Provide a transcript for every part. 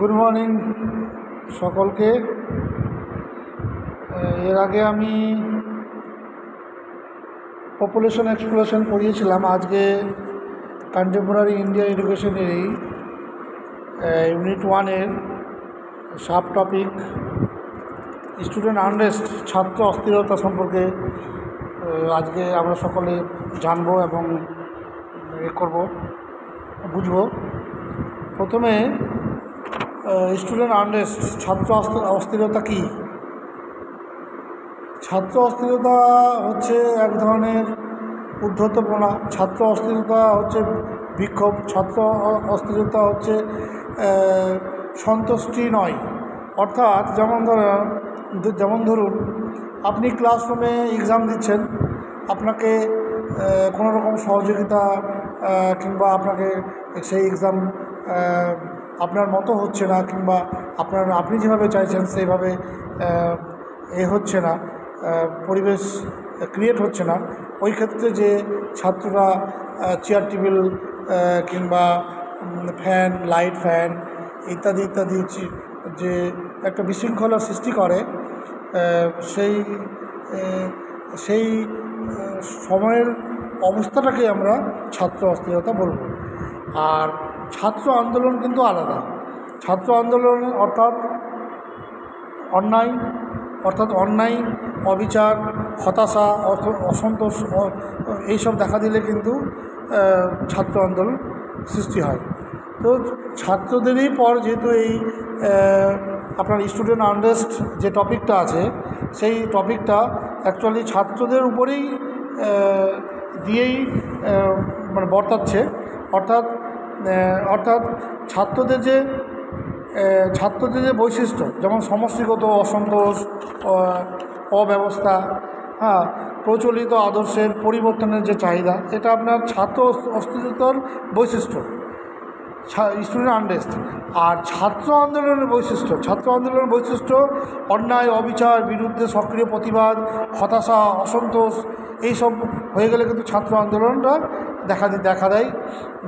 Good morning সকলকে। এর আগে আমি পপুলেশন এক্সপ্লোরেশন পড়িয়েছিলাম। আজকে কন্টেম্পোরারি ইন্ডিয়া এডুকেশনেরই ইউনিট 1-এর সাব টপিক স্টুডেন্ট আনরেস্ট, ছাত্র অস্থিরতা সম্পর্কে আজকে আমরা সকলে জানবো এবং বুঝব। প্রথমে স্টুডেন্ট আনরেস্ট, ছাত্র অস্থিরতা কী? ছাত্র অস্থিরতা হচ্ছে এক ধরনের উদ্ধতপনা। ছাত্র অস্থিরতা হচ্ছে বিক্ষোভ। ছাত্র অস্থিরতা হচ্ছে সন্তুষ্টি নয়। অর্থাৎ যেমন ধরুন আপনি ক্লাসরুমে এক্সাম দিচ্ছেন, আপনাকে কোনো রকম সহযোগিতা কিংবা আপনাকে সেই এক্সাম আপনার মতো হচ্ছে না, কিংবা আপনি যেভাবে চাইছেন সেইভাবে হচ্ছে না, পরিবেশ ক্রিয়েট হচ্ছে না। ওই ক্ষেত্রে যে ছাত্ররা চেয়ার টেবিল কিংবা ফ্যান, লাইট ফ্যান ইত্যাদি ইত্যাদি যে একটা বিশৃঙ্খলা সৃষ্টি করে, সেই সময়ের অবস্থাটাকে আমরা ছাত্র অস্থিরতা বলব। আর ছাত্র আন্দোলন কিন্তু আলাদা। ছাত্র আন্দোলন অর্থাৎ অন্যায়, অবিচার, হতাশা, অসন্তোষ এইসব দেখা দিলে কিন্তু ছাত্র আন্দোলন সৃষ্টি হয়। তো ছাত্রদেরই পর যেহেতু এই আপনার স্টুডেন্ট আনরেস্ট যে টপিকটা আছে, সেই টপিকটা অ্যাকচুয়ালি ছাত্রদের উপরেই দিয়েই মানে বর্তাচ্ছে। অর্থাৎ ছাত্রদের যে বৈশিষ্ট্য, যেমন সমষ্টিগত অসন্তোষ, অব্যবস্থা, প্রচলিত আদর্শের পরিবর্তনের যে চাহিদা, এটা আপনার ছাত্র অস্থিরতার বৈশিষ্ট্য, স্টুডেন্ট আনরেস্ট। আর ছাত্র আন্দোলনের বৈশিষ্ট্য অন্যায়, অবিচার বিরুদ্ধে সক্রিয় প্রতিবাদ, হতাশা, অসন্তোষ এইসব হয়ে গেলে কিন্তু ছাত্র আন্দোলনটা দেখা দেয়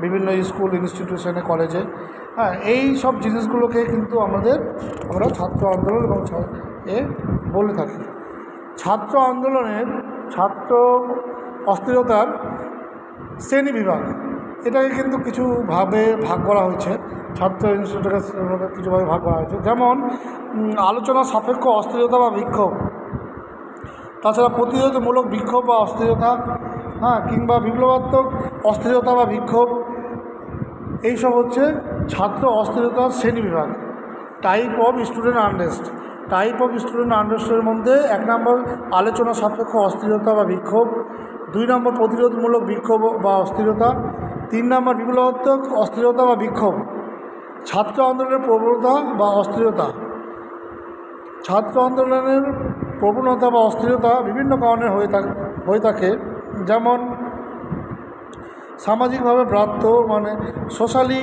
বিভিন্ন স্কুল, ইনস্টিটিউশনে, কলেজে। এই সব জিনিসগুলোকে কিন্তু আমরা ছাত্র আন্দোলন এবং বলে থাকি। ছাত্র অস্থিরতার শ্রেণী বিভাগ, এটাকে কিন্তু কিছুভাবে ভাগ করা হয়েছে। ছাত্র ইনস্টিটিউটকে কিছুভাবে ভাগ করা হয়েছে। যেমন আলোচনা সাপেক্ষ অস্থিরতা বা বিক্ষোভ, তাছাড়া প্রতিরোধমূলক বিক্ষোভ বা অস্থিরতা, কিংবা বিপ্লবাত্মক অস্থিরতা বা বিক্ষোভ, এইসব হচ্ছে ছাত্র অস্থিরতার শ্রেণীবিভাগ। টাইপ অফ স্টুডেন্ট আনরেস্টের মধ্যে 1 নম্বর আলোচনা সাপেক্ষ অস্থিরতা বা বিক্ষোভ, 2 নম্বর প্রতিরোধমূলক বিক্ষোভ বা অস্থিরতা, 3 নম্বর বিপ্লবাত্মক অস্থিরতা বা বিক্ষোভ। ছাত্র আন্দোলনের প্রবণতা বা অস্থিরতা। ছাত্র আন্দোলনের প্রবণতা বা অস্থিরতা বিভিন্ন কারণে হয়ে থাকে। যেমন সামাজিকভাবে ব্রাত্য, মানে সোশ্যালি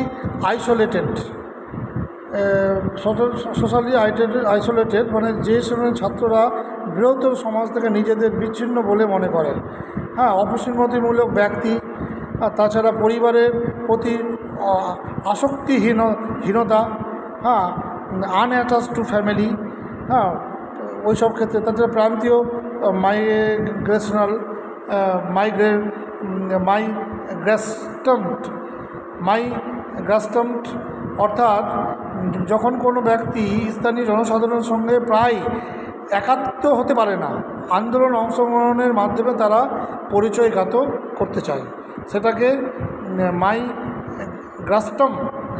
আইসোলেটেড, মানে যে সময় ছাত্ররা বৃহত্তর সমাজ থেকে নিজেদের বিচ্ছিন্ন বলে মনে করে। অপসীমতিমূলক ব্যক্তি, তাছাড়া পরিবারের প্রতি আসক্তিহীনতা, আনঅ্যাটাচ টু ফ্যামিলি, ওইসব ক্ষেত্রে। তাছাড়া প্রান্তীয় মাইগ্রেশন, অর্থাৎ যখন কোনো ব্যক্তি স্থানীয় জনসাধারণের সঙ্গে প্রায় একাত্ম হতে পারে না, আন্দোলন অংশগ্রহণের মাধ্যমে তারা পরিচয়ঘাত করতে চায়, সেটাকে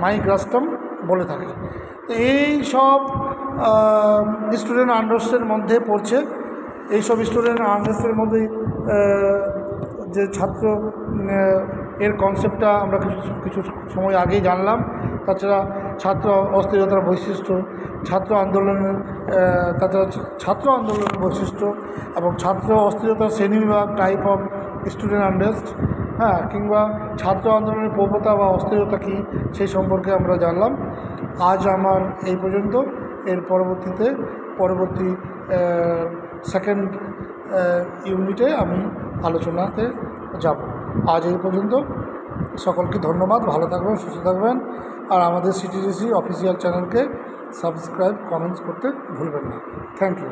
মাইগ্রেশন বলে থাকে। এই সব স্টুডেন্ট আনরেস্টের মধ্যে পড়ছে। এইসব স্টুডেন্ট আনরেস্টের মধ্যে যে ছাত্র এর কনসেপ্টটা আমরা কিছু সময় আগেই জানলাম। তাছাড়া ছাত্র অস্থিরতার বৈশিষ্ট্য, ছাত্র আন্দোলনের বৈশিষ্ট্য এবং ছাত্র অস্থিরতার শ্রেণীবিভাগ, টাইপ অফ স্টুডেন্ট আনরেস্ট, কিংবা ছাত্র আন্দোলনের প্রবণতা বা অস্থিরতা কী, সেই সম্পর্কে আমরা জানলাম। আজ আমার এই পর্যন্ত। এর পরবর্তী সেকেন্ড ইউনিটে আমি আলোচনাতে যাব। আজ এই পর্যন্ত। সকলকে ধন্যবাদ। ভালো থাকবেন, সুস্থ থাকবেন আর আমাদের সিটিডিসি অফিসিয়াল চ্যানেলকে সাবস্ক্রাইব কমেন্টস করতে ভুলবেন না। Thank you.